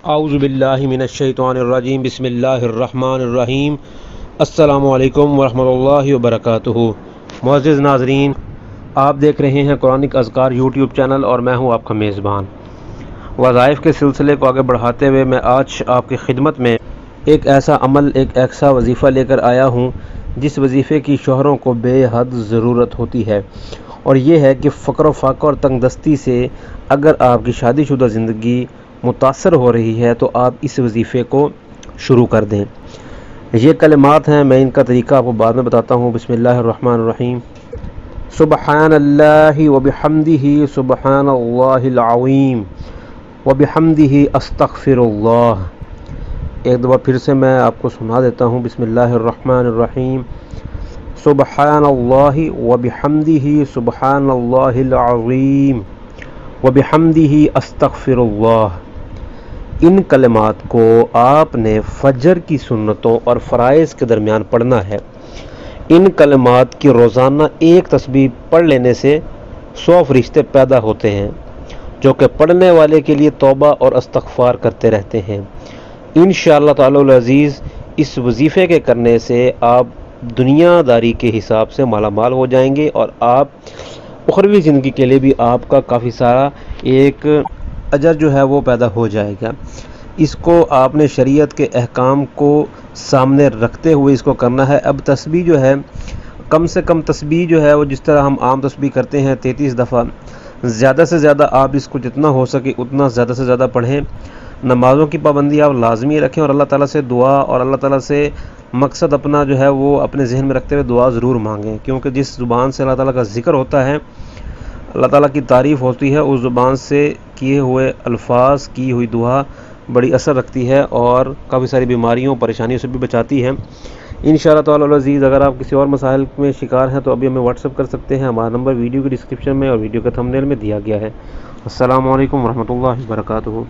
औज़ुबिल्लाहि मिनश्शैतानिर्रजीम बिस्मिल्लाहिर्रहमानिर्रहीम अस्सलामु अलैकुम वरहमतुल्लाहि वबरकातुहू। मुअज़्ज़िज़ नाज़रीन, आप देख रहे हैं कुरानिक अज़कार यूट्यूब चैनल और मैं हूं आपका मेज़बान। वज़ाइफ़ के सिलसिले को आगे बढ़ाते हुए मैं आज आपकी खिदमत में एक ऐसा अमल, एक ऐसा वजीफ़ा लेकर आया हूं जिस वजीफ़े की शोहरों को बेहद ज़रूरत होती है, और ये है कि फ़क़्र फ़ाक़ा और तंगदस्ती से अगर आपकी शादीशुदा ज़िंदगी मुतासर हो रही है तो आप इस वजीफ़े को शुरू कर दें। ये कलिमात हैं, मैं इनका तरीका आपको बाद में बताता हूँ। बिस्मिल्लाहिर्रहमानिर्रहीम। सुब्हानल्लाहि व बिहम्दिही सुब्हानल्लाहिल अज़ीम व बिहम्दिही अस्तग़फिरुल्लाह। एक दफ़ा फिर से मैं आपको सुना देता हूँ। बिस्मिल्लाहिर्रहमानिर्रहीम। सुब्हानल्लाहि व बिहम्दिही सुब्हानल्लाहिल अज़ीम व बिहम्दिही अस्तग़फिरुल्लाह। इन कलिमात को आपने फजर की सुन्नतों और फ़राइज़ के दरमियान पढ़ना है। इन कलिमात की रोज़ाना एक तस्बीह पढ़ लेने से 100 फरिश्ते पैदा होते हैं जो कि पढ़ने वाले के लिए तौबा और इस्तग़फ़ार करते रहते हैं। इंशाअल्लाह ताला अज़ीज़ इस वजीफ़े के करने से आप दुनियादारी के हिसाब से मालामाल हो जाएंगे और आप उखरवी ज़िंदगी के लिए भी आपका काफ़ी सारा एक अजर जो है वो पैदा हो जाएगा। इसको आपने शरीयत के अहकाम को सामने रखते हुए इसको करना है। अब तस्बीह जो है, कम से कम तस्बीह जो है वो जिस तरह हम आम तस्बीह करते हैं 33 दफ़ा, ज़्यादा से ज़्यादा आप इसको जितना हो सके उतना ज़्यादा से ज़्यादा पढ़ें। नमाज़ों की पाबंदी आप लाजमी रखें और अल्लाह ताला से दुआ और अल्लाह ताला से मकसद अपना जो है वो अपने जहन में रखते हुए दुआ ज़रूर मांगें, क्योंकि जिस ज़ुबान से अल्लाह ताला का ज़िक्र होता है, अल्लाह ताला की तारीफ़ होती है, उस ज़ुबान से किए हुए अल्फाज, की हुई दुआ बड़ी असर रखती है और काफ़ी सारी बीमारियों परेशानियों से भी बचाती है। इंशाअल्लाह ताला अज़ीज़, अगर आप किसी और मसाइल में शिकार हैं तो अभी हमें व्हाट्सअप कर सकते हैं। हमारा नंबर वीडियो के डिस्क्रिप्शन में और वीडियो के थंबनेल में दिया गया है। अस्सलामु अलैकुम वरहमतुल्लाहि वबरकातुहू।